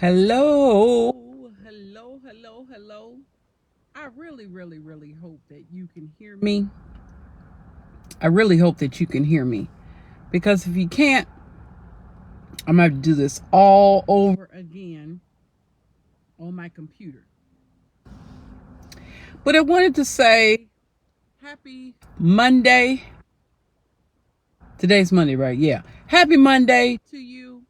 Hello, hello, hello, hello. I really hope that you can hear me. I really hope that you can hear me because if you can't, I'm going to have to do this all over again on my computer. But I wanted to say happy Monday. Today's Monday, right? Yeah. Happy Monday to you.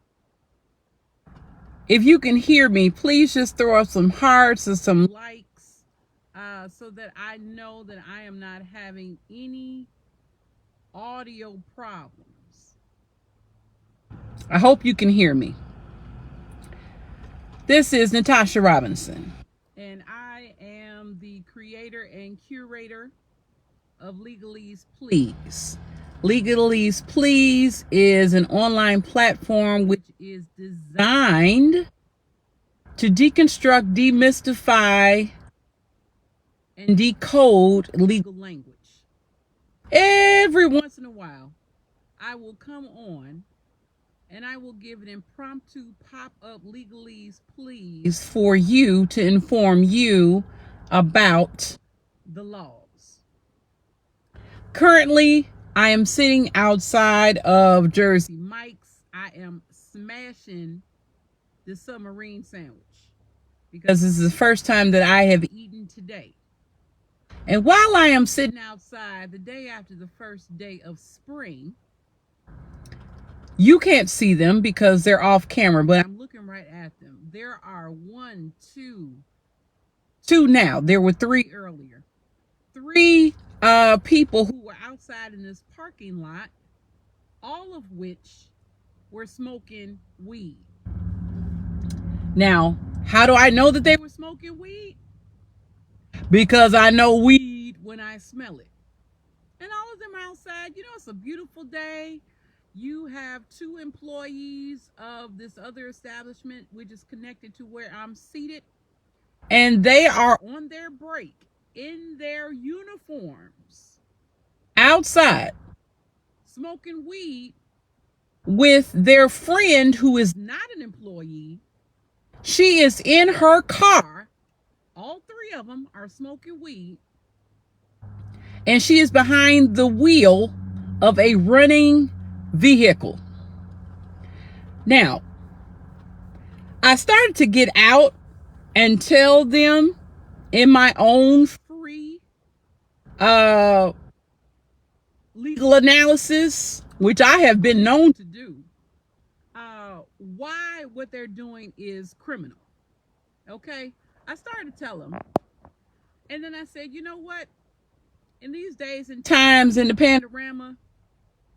If you can hear me, please just throw up some hearts and some likes so that I know that I am not having any audio problems. I hope you can hear me. This is Natasha Robinson, and I am the creator and curator of Legaleaze Please. Legaleaze Please is an online platform which is designed to deconstruct, demystify, and decode legal language. Every once in a while, I will come on and I will give an impromptu pop-up Legaleaze Please for you to inform you about the laws. Currently, I am sitting outside of Jersey Mike's. I am smashing the submarine sandwich because this is the first time that I have eaten today. And while I am sitting outside the day after the first day of spring, you can't see them because they're off camera, but I'm looking right at them. There are two now. There were three earlier. Three people who were outside in this parking lot, all of which were smoking weed. Now, how do I know that they were smoking weed? Because I know weed when I smell it. And all of them are outside. You know, it's a beautiful day. You have two employees of this other establishment, which is connected to where I'm seated. And they are on their break in their uniforms outside smoking weed with their friend who is not an employee. She is in her car. All three of them are smoking weed. And she is behind the wheel of a running vehicle. Now, I started to get out and tell them in my own free legal analysis, which I have been known to do, why what they're doing is criminal. Okay? I started to tell them. And then I said, you know what? In these days and times in the panorama,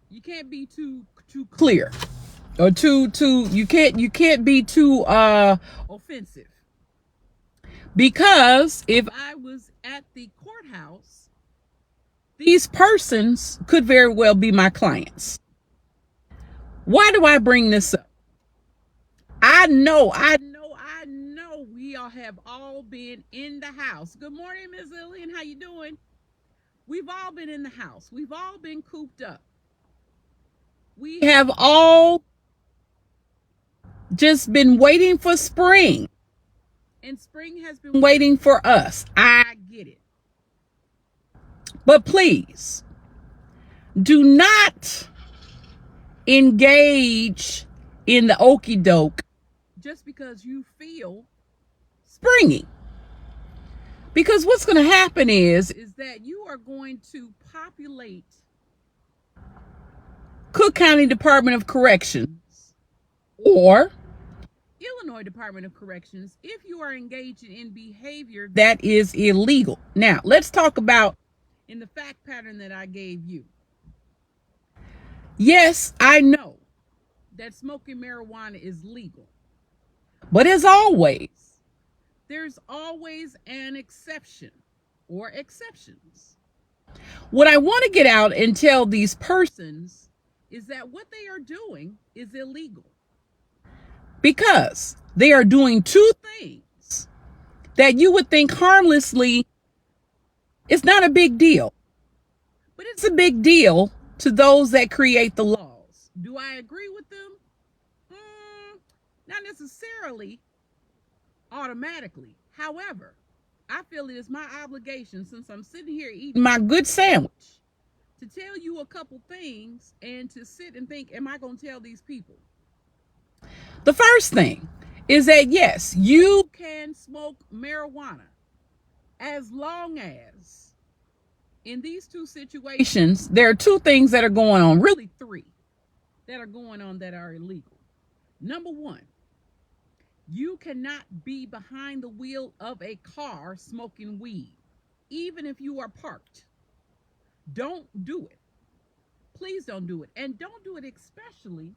you can't be too clear. Or you can't be too offensive. Because if I was at the courthouse, these persons could very well be my clients. Why do I bring this up? I know we all have all been in the house. Good morning, Ms. Lillian. How you doing? We've all been in the house. We've all been cooped up. We have all just been waiting for spring. And spring has been waiting for us. I get it. But please, do not engage in the okie doke just because you feel springy. Because what's going to happen is that you are going to populate Cook County Department of Corrections or Illinois Department of Corrections if you are engaged in behavior that is illegal. Now, let's talk about in the fact pattern that I gave you. Yes, I know that smoking marijuana is legal. But as always, there's always an exception or exceptions. What I want to get out and tell these persons is that what they are doing is illegal. Because they are doing two things that you would think harmlessly is not a big deal. But it's a big deal to those that create the laws. Do I agree with them? Not necessarily. automatically. However, I feel it is my obligation, since I'm sitting here eating my good sandwich, to tell you a couple things and to sit and think, am I going to tell these people? The first thing is that yes, you can smoke marijuana as long as, in these two situations, there are two things that are going on, really three that are going on that are illegal. Number one, you cannot be behind the wheel of a car smoking weed, even if you are parked. Don't do it. Please don't do it. And don't do it especially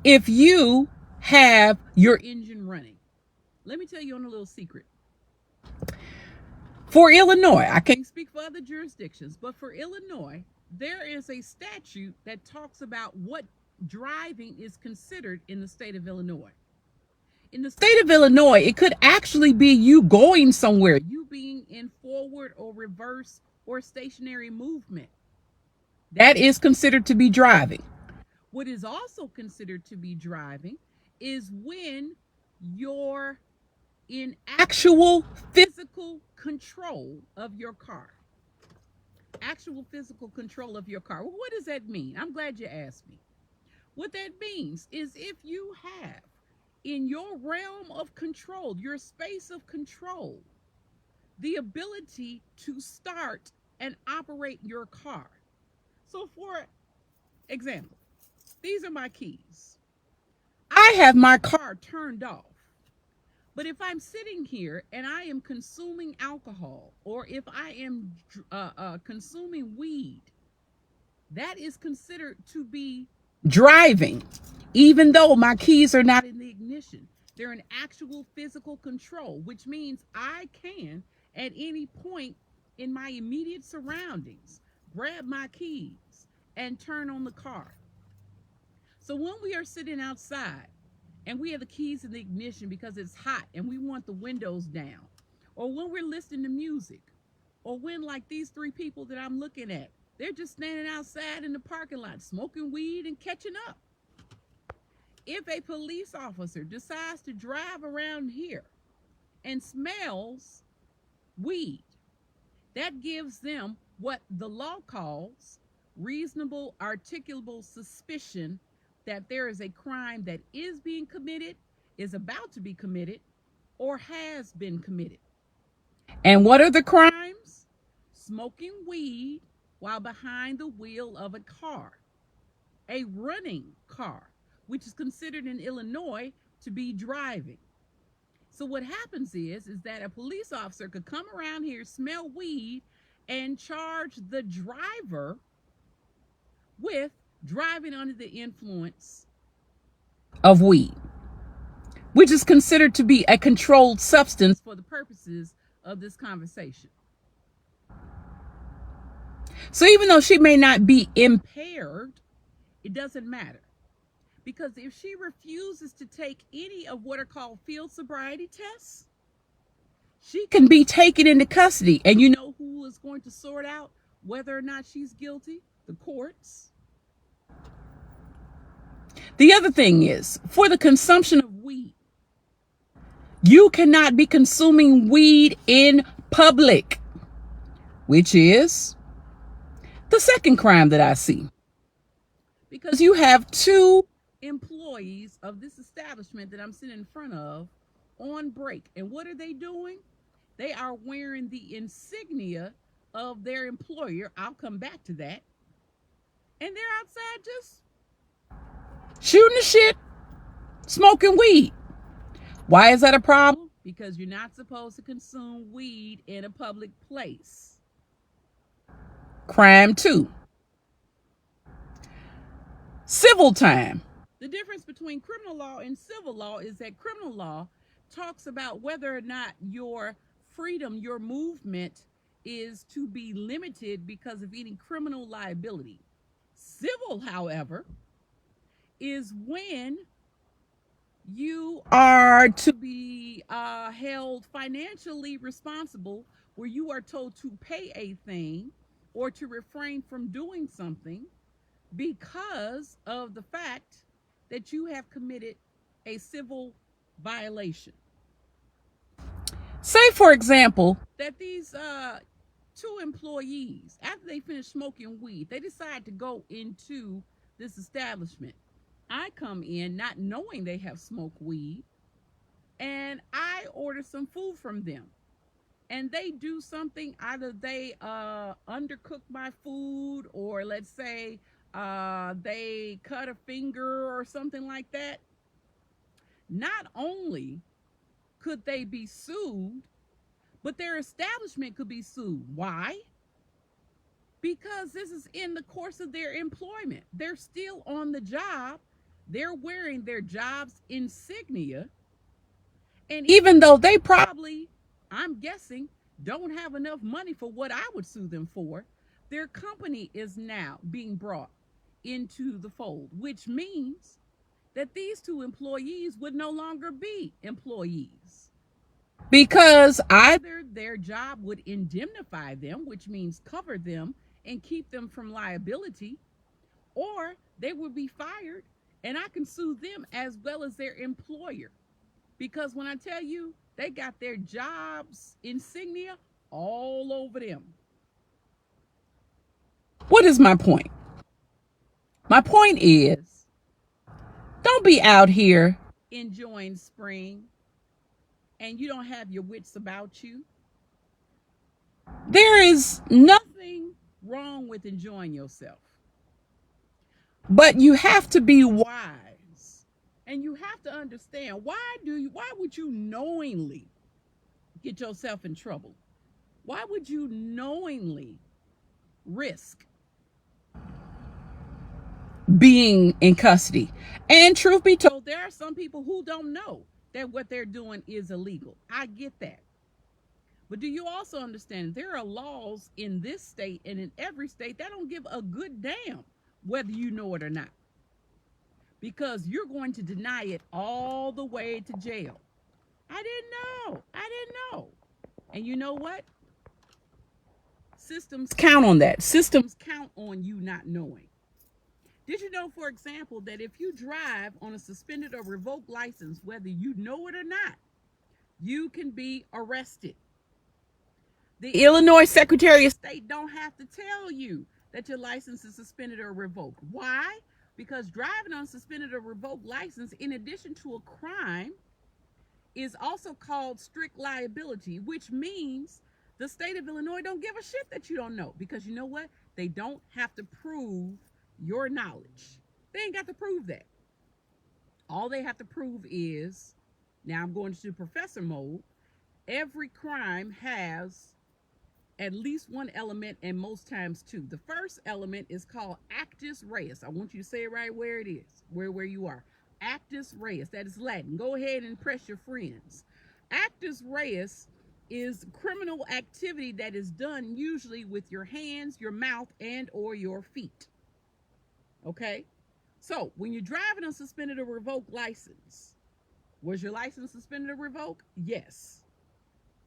if you have your engine running. Let me tell you on a little secret. For Illinois, I can't speak for other jurisdictions, but for Illinois, there is a statute that talks about what driving is considered in the state of Illinois. In the state of Illinois, it could actually be you going somewhere, you being in forward or reverse or stationary movement. That is considered to be driving. What is also considered to be driving is when you're in actual physical control of your car. Actual physical control of your car. Well, what does that mean? I'm glad you asked me. What that means is if you have in your realm of control, your space of control, the ability to start and operate your car. So for example, these are my keys. I have my car turned off. But if I'm sitting here and I am consuming alcohol, or if I am consuming weed, that is considered to be driving, even though my keys are not in the ignition. They're in actual physical control, which means I can, at any point in my immediate surroundings, grab my keys and turn on the car. So when we are sitting outside and we have the keys in the ignition because it's hot and we want the windows down, or when we're listening to music, or when, like these three people that I'm looking at, they're just standing outside in the parking lot smoking weed and catching up. If a police officer decides to drive around here and smells weed, that gives them what the law calls reasonable articulable suspicion that there is a crime that is being committed, is about to be committed, or has been committed. And what are the crimes? Smoking weed while behind the wheel of a car, a running car, which is considered in Illinois to be driving. So what happens is that a police officer could come around here, smell weed, and charge the driver with driving under the influence of weed, which is considered to be a controlled substance for the purposes of this conversation. So even though she may not be impaired, it doesn't matter. Because if she refuses to take any of what are called field sobriety tests, she can be taken into custody. And you know who is going to sort out whether or not she's guilty? The courts. The other thing is, for the consumption of weed, you cannot be consuming weed in public, which is the second crime that I see. Because you have two employees of this establishment that I'm sitting in front of on break. And what are they doing? They are wearing the insignia of their employer. I'll come back to that. And they're outside just shooting the shit, smoking weed. Why is that a problem? Because you're not supposed to consume weed in a public place. Crime 2. Civil time. The difference between criminal law and civil law is that criminal law talks about whether or not your freedom, your movement is to be limited because of any criminal liability. Civil, however, is when you are to be held financially responsible, where you are told to pay a thing or to refrain from doing something because of the fact that you have committed a civil violation. Say, for example, that these two employees, after they finish smoking weed, they decide to go into this establishment. I come in not knowing they have smoked weed, and I order some food from them. And they do something, either they undercook my food, or let's say they cut a finger or something like that. Not only could they be sued, but their establishment could be sued. Why? Because this is in the course of their employment. They're still on the job. They're wearing their job's insignia. And even though they probably, I'm guessing, don't have enough money for what I would sue them for, their company is now being brought into the fold, which means that these two employees would no longer be employees, because either their job would indemnify them, which means cover them and keep them from liability, or they would be fired and I can sue them as well as their employer. Because when I tell you, they got their jobs insignia all over them. What is my point? My point is, don't be out here enjoying spring and you don't have your wits about you. There is nothing wrong with enjoying yourself, but you have to be wise, and you have to understand, why would you knowingly get yourself in trouble? Why would you knowingly risk being in custody? And truth be told, there are some people who don't know that what they're doing is illegal. I get that. But do you also understand there are laws in this state and in every state that don't give a good damn whether you know it or not? Because you're going to deny it all the way to jail. I didn't know. I didn't know. And you know what? Systems count on that. Systems count on you not knowing. Did you know, for example, that if you drive on a suspended or revoked license, whether you know it or not, you can be arrested? The Illinois Secretary of State don't have to tell you that your license is suspended or revoked. Why? Because driving on suspended or revoked license, in addition to a crime, is also called strict liability, which means the state of Illinois don't give a shit that you don't know. Because you know what? They don't have to prove your knowledge. They ain't got to prove that. All they have to prove is, now I'm going to professor mode, every crime has at least one element, and most times two. The first element is called actus reus. I want you to say it right where it is, where you are. Actus reus, that is Latin. Go ahead and impress your friends. Actus reus is criminal activity that is done usually with your hands, your mouth, and or your feet. Okay? So, when you're driving a suspended or revoked license, was your license suspended or revoked? Yes.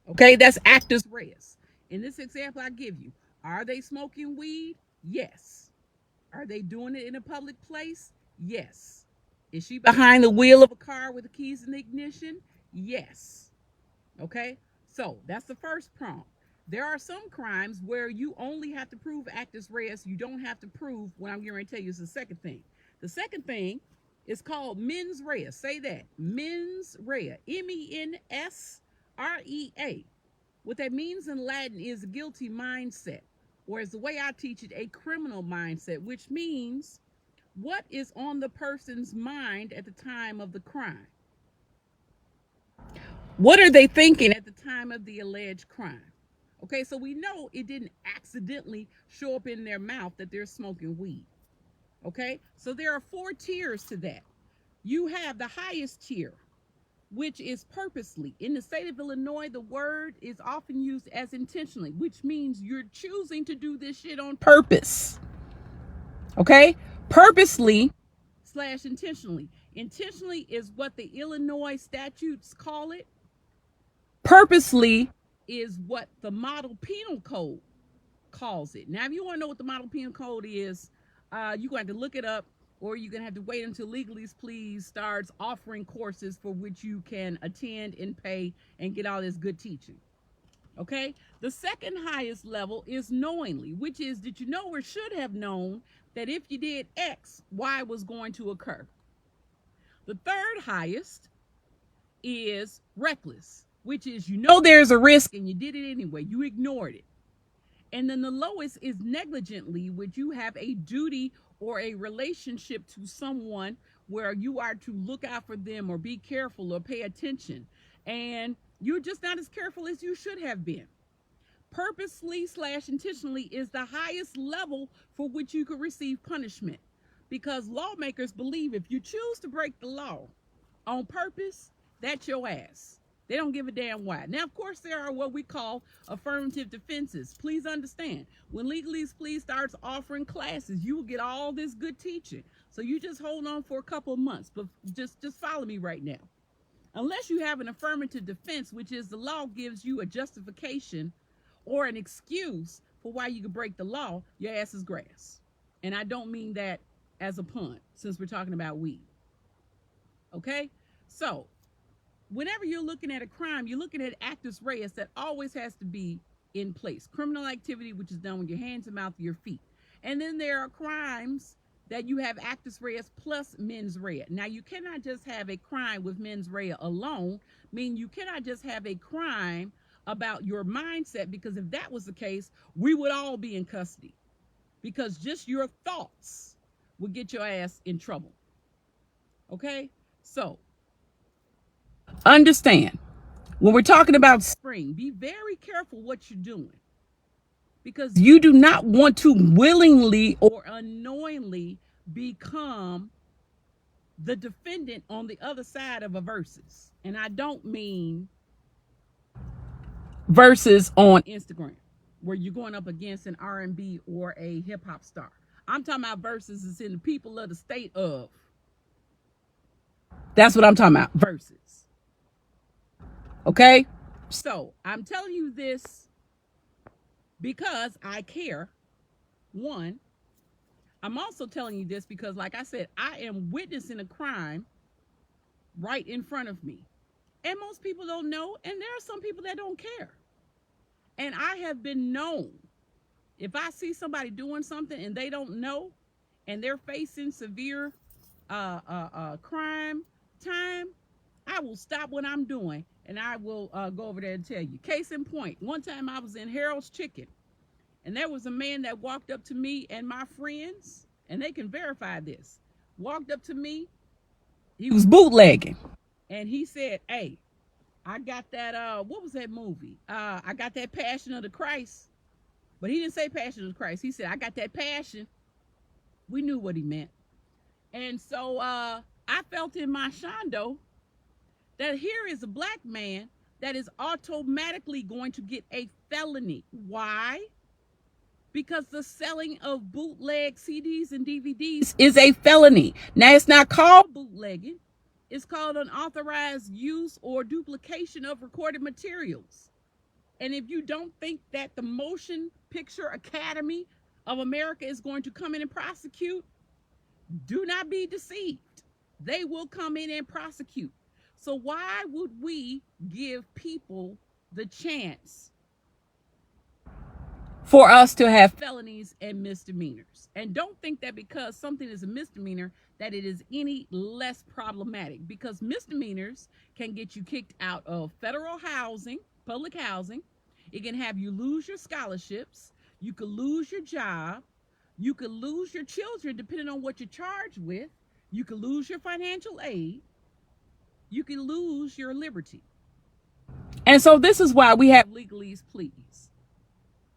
Okay, that's actus reus. In this example I give you, are they smoking weed? Yes. Are they doing it in a public place? Yes. Is she behind the wheel of a car with the keys in the ignition? Yes. Okay, so that's the first prompt. There are some crimes where you only have to prove actus reus. You don't have to prove what I'm going to tell you is the second thing. The second thing is called mens rea. Say that. Mens rea. MENSREA. What that means in Latin is a guilty mindset, or as the way I teach it, a criminal mindset, which means what is on the person's mind at the time of the crime. What are they thinking at the time of the alleged crime? Okay, so we know it didn't accidentally show up in their mouth that they're smoking weed. Okay, so there are 4 tiers to that. You have the highest tier, which is purposely. In the state of Illinois, the word is often used as intentionally, which means you're choosing to do this shit on purpose. Okay? Purposely / intentionally. Intentionally is what the Illinois statutes call it. Purposely is what the model penal code calls it. Now, if you want to know what the model penal code is, you're going to have to look it up, or you're going to have to wait until Legaleaze Please starts offering courses for which you can attend and pay and get all this good teaching. Okay? The second highest level is knowingly, which is, did you know or should have known that if you did X, Y was going to occur? The third highest is reckless, which is, you know there's a risk and you did it anyway. You ignored it. And then the lowest is negligently, which you have a duty or a relationship to someone where you are to look out for them or be careful or pay attention. And you're just not as careful as you should have been. Purposely / intentionally is the highest level for which you could receive punishment, because lawmakers believe if you choose to break the law on purpose, that's your ass. They don't give a damn why. Now, of course, there are what we call affirmative defenses. Please understand, when Legaleaze Please starts offering classes, you will get all this good teaching. So you just hold on for a couple of months, but just follow me right now. Unless you have an affirmative defense, which is the law gives you a justification or an excuse for why you could break the law, your ass is grass. And I don't mean that as a pun, since we're talking about weed. Okay? So, whenever you're looking at a crime, you're looking at actus reus that always has to be in place. Criminal activity, which is done with your hands and mouth, your feet. And then there are crimes that you have actus reus plus mens rea. Now, you cannot just have a crime with mens rea alone, meaning you cannot just have a crime about your mindset, because if that was the case, we would all be in custody, because just your thoughts would get your ass in trouble. Okay? So, understand, when we're talking about spring, be very careful what you're doing, because you do not want to willingly or unknowingly become the defendant on the other side of a versus. And I don't mean versus on Instagram, where you're going up against an R&B or a hip-hop star. I'm talking about versus is in the people of the state of. That's what I'm talking about, versus. Okay? So, I'm telling you this because I care. One, I'm also telling you this because, like I said, I am witnessing a crime right in front of me. And most people don't know, and there are some people that don't care. And I have been known, if I see somebody doing something and they don't know, and they're facing severe crime time, I will stop what I'm doing and I will go over there and tell you. Case in point, one time I was in Harold's Chicken, and there was a man that walked up to me and my friends, and they can verify this, walked up to me. He was bootlegging, and he said, "Hey, I got that, what was that movie? I got that Passion of the Christ." But he didn't say Passion of the Christ. He said, "I got that passion." We knew what he meant. And so I felt in my shondo that here is a black man that is automatically going to get a felony. Why? Because the selling of bootleg CDs and DVDs is a felony. Now, it's not called bootlegging. It's called unauthorized use or duplication of recorded materials. And if you don't think that the Motion Picture Academy of America is going to come in and prosecute, do not be deceived. They will come in and prosecute. So why would we give people the chance for us to have felonies and misdemeanors? And don't think that because something is a misdemeanor that it is any less problematic, because misdemeanors can get you kicked out of federal housing, public housing. It can have you lose your scholarships. You could lose your job. You could lose your children depending on what you're charged with. You could lose your financial aid. You can lose your liberty. And so this is why we have Legaleaze Please.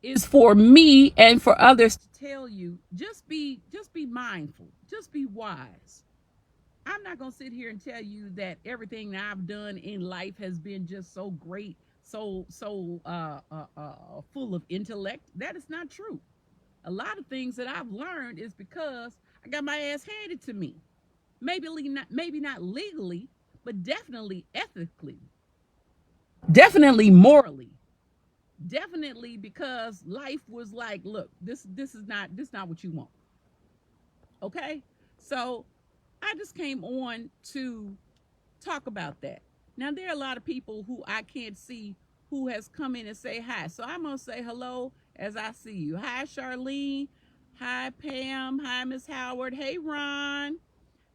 Is for me and for others to tell you, just be mindful, just be wise. I'm not going to sit here and tell you that everything that I've done in life has been just so great, so full of intellect. That is not true. A lot of things that I've learned is because I got my ass handed to me. Maybe not legally, but definitely ethically, definitely morally, definitely because life was like, look, this is not what you want. Okay? So I just came on to talk about that. Now there are a lot of people who I can't see who has come in and say hi. So I'm gonna say hello as I see you. Hi Charlene. Hi Pam. Hi Miss Howard. Hey Ron.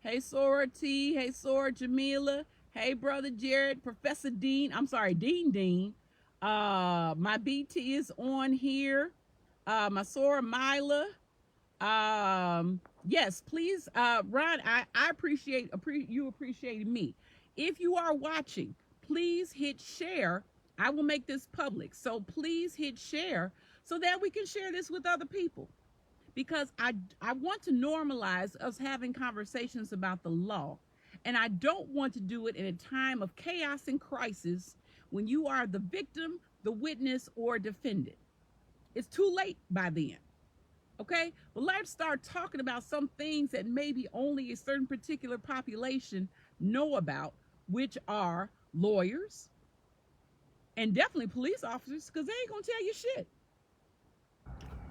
Hey Sora T. Hey Sora Jamila. Hey brother Jared. Professor Dean. I'm sorry, Dean Dean. My BT is on here. My Sora Mila. Yes, please, Ron, I you appreciating me. If you are watching, please hit share. I will make this public. So please hit share so that we can share this with other people. Because I want to normalize us having conversations about the law. And I don't want to do it in a time of chaos and crisis when you are the victim, the witness, or defendant. It's too late by then. Okay, but let's start talking about some things that maybe only a certain particular population know about, which are lawyers and definitely police officers, because they ain't gonna tell you shit.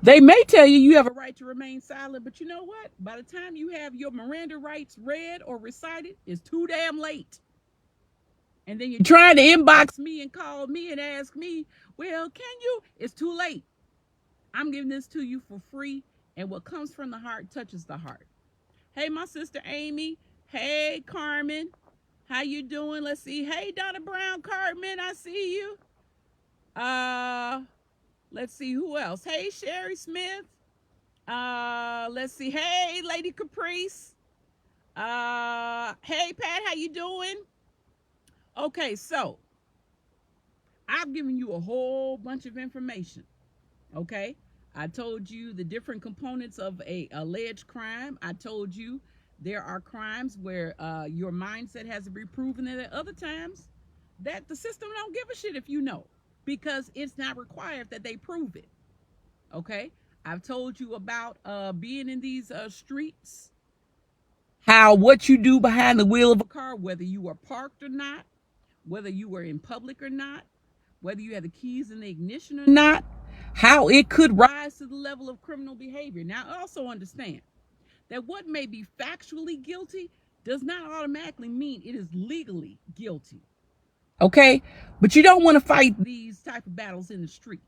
They may tell you you have a right to remain silent, but you know what? By the time you have your Miranda rights read or recited, it's too damn late. And then you're trying to inbox me and call me and ask me, well, can you? It's too late. I'm giving this to you for free, and what comes from the heart touches the heart. Hey, my sister Amy. Hey, Carmen. How you doing? Let's see. Hey, Donna Brown, Carmen. I see you. Let's see who else. Hey, Sherry Smith. Let's see. Hey, Lady Caprice. Hey, Pat. How you doing? Okay, so I've given you a whole bunch of information. Okay, I told you the different components of a alleged crime. I told you there are crimes where your mindset has to be proven, and at other times that the system don't give a shit if you know, because it's not required that they prove it. Okay, I've told you about being in these streets, how what you do behind the wheel of a car, whether you are parked or not, whether you were in public or not, whether you had the keys in the ignition or not, how it could rise to the level of criminal behavior. Now, also understand that what may be factually guilty does not automatically mean it is legally guilty. Okay? But you don't want to fight these type of battles in the street.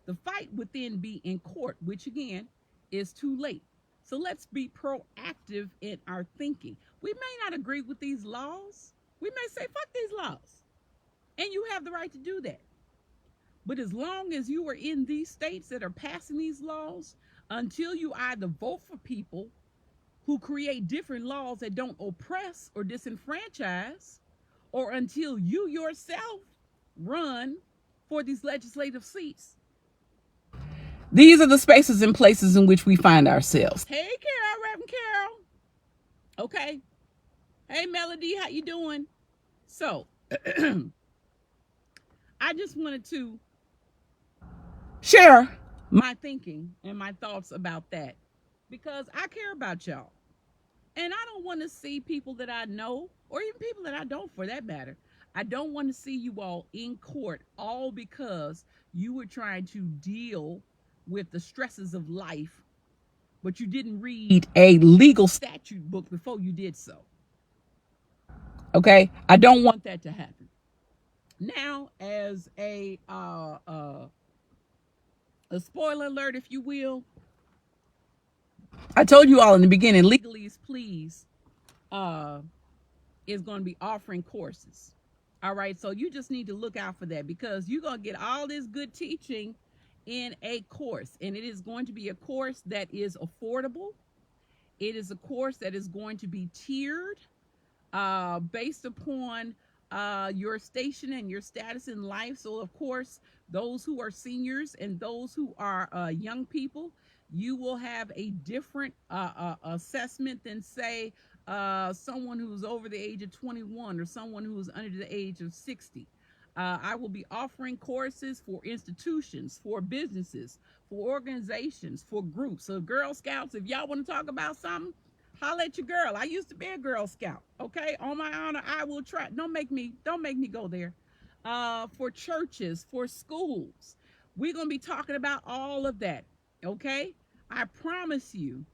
The fight would then be in court, which again is too late. So let's be proactive in our thinking. We may not agree with these laws. We may say, fuck these laws. And you have the right to do that. But as long as you are in these states that are passing these laws, until you either vote for people who create different laws that don't oppress or disenfranchise, or until you yourself run for these legislative seats, these are the spaces and places in which we find ourselves. Hey, Carol, Reverend Carol. Okay. Hey, Melody, how you doing? So, I just wanted to share my thinking and my thoughts about that, because I care about y'all. And I don't want to see people that I know, or even people that I don't for that matter. I don't want to see you all in court all because you were trying to deal with the stresses of life, but you didn't read a legal statute book before you did so. Okay? I don't want that to happen. Now, as a spoiler alert, if you will, I told you all in the beginning, Legaleaze Please is going to be offering courses. All right, so you just need to look out for that, because you're going to get all this good teaching in a course, and it is going to be a course that is affordable. It is a course that is going to be tiered based upon your station and your status in life. So, of course, those who are seniors and those who are young people, you will have a different assessment than, say, someone who's over the age of 21 or someone who's under the age of 60. I will be offering courses for institutions, for businesses, for organizations, for groups. So, Girl Scouts, if y'all want to talk about something, holla at your girl. I used to be a Girl Scout. Okay, on my honor, I will try. Don't make me go there. For churches, for schools, we're gonna be talking about all of that. Okay, I promise you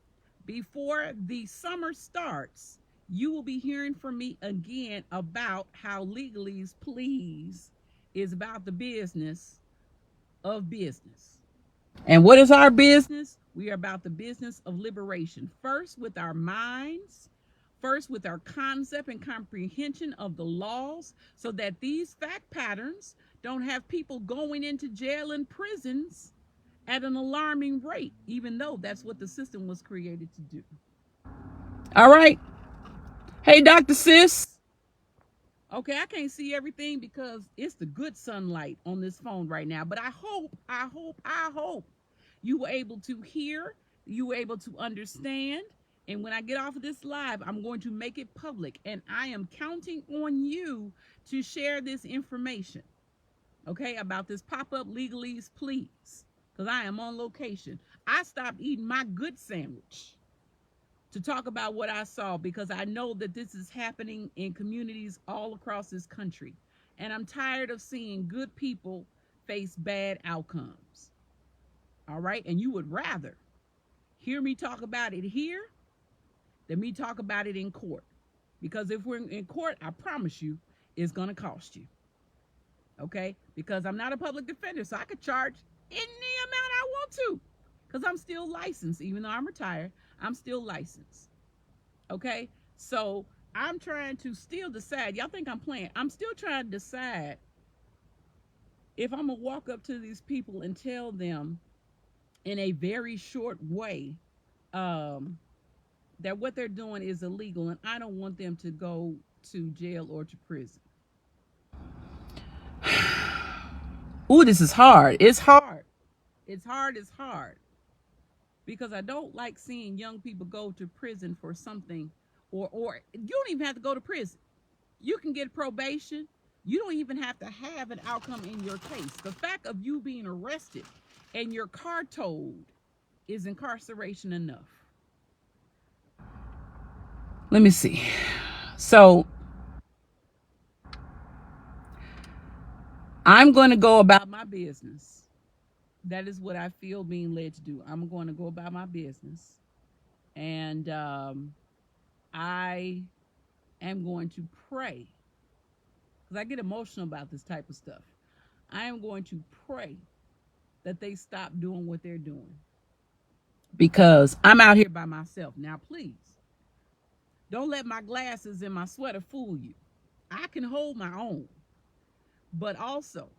before the summer starts, you will be hearing from me again about how Legaleaze Please is about the business of business. And what is our business? We are about the business of liberation. First, with our minds, first, with our concept and comprehension of the laws, so that these fact patterns don't have people going into jail and prisons at an alarming rate, even though that's what the system was created to do. All right. Hey, Dr. Sis. Okay, I can't see everything because it's the good sunlight on this phone right now. But I hope you were able to hear, you were able to understand. And when I get off of this live, I'm going to make it public. And I am counting on you to share this information, okay, about this pop-up Legaleaze Please, because I am on location. I stopped eating my good sandwich to talk about what I saw, because I know that this is happening in communities all across this country. And I'm tired of seeing good people face bad outcomes. All right? And you would rather hear me talk about it here than me talk about it in court. Because if we're in court, I promise you, it's going to cost you. Okay? Because I'm not a public defender, so I could charge any amount I want to. Because I'm still licensed. Even though I'm retired, I'm still licensed. Okay? So I'm trying to still decide. Y'all think I'm playing. I'm still trying to decide if I'm going to walk up to these people and tell them in a very short way that what they're doing is illegal, and I don't want them to go to jail or to prison. Ooh, this is hard. It's hard. It's hard. Because I don't like seeing young people go to prison for something, or you don't even have to go to prison. You can get probation. You don't even have to have an outcome in your case. The fact of you being arrested and your car towed is incarceration enough. Let me see. So I'm going to go about my business. That is what I feel being led to do. I'm going to go about my business. And I am going to pray, because I get emotional about this type of stuff. I am going to pray that they stop doing what they're doing, because I'm out here by myself. Now, please, don't let my glasses and my sweater fool you. I can hold my own. But also,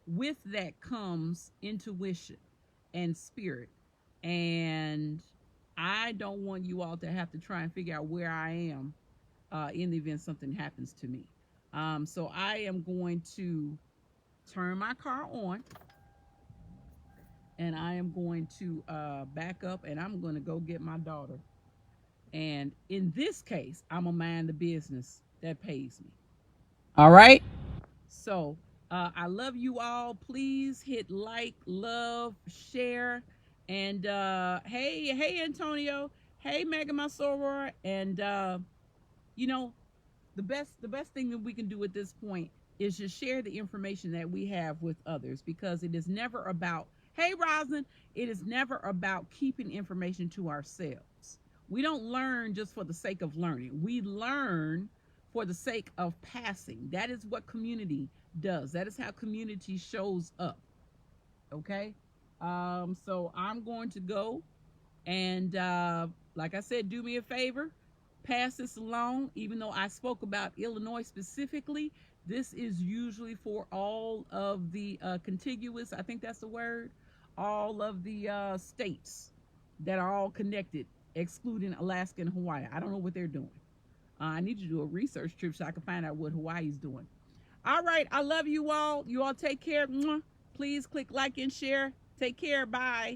with that comes intuition and spirit. And I don't want you all to have to try and figure out where I am in the event something happens to me. So I am going to turn my car on, and I am going to back up, and I'm going to go get my daughter. And in this case, I'm going to mind the business that pays me. All right? So I love you all. Please hit like, love, share. And hey, Antonio. Hey, Megan, my soror. And you know, the best thing that we can do at this point is just share the information that we have with others, because it is never about, hey, Roslyn, it is never about keeping information to ourselves. We don't learn just for the sake of learning. We learn for the sake of passing. That is what community does. That is how community shows up. Okay? So I'm going to go, and like I said, do me a favor, pass this along. Even though I spoke about Illinois specifically, this is usually for all of the contiguous, I think that's the word, all of the states that are all connected, excluding Alaska and Hawaii. I don't know what they're doing. I need to do a research trip so I can find out what Hawaii's doing. All right. I love you all. You all take care. Please click like and share. Take care. Bye.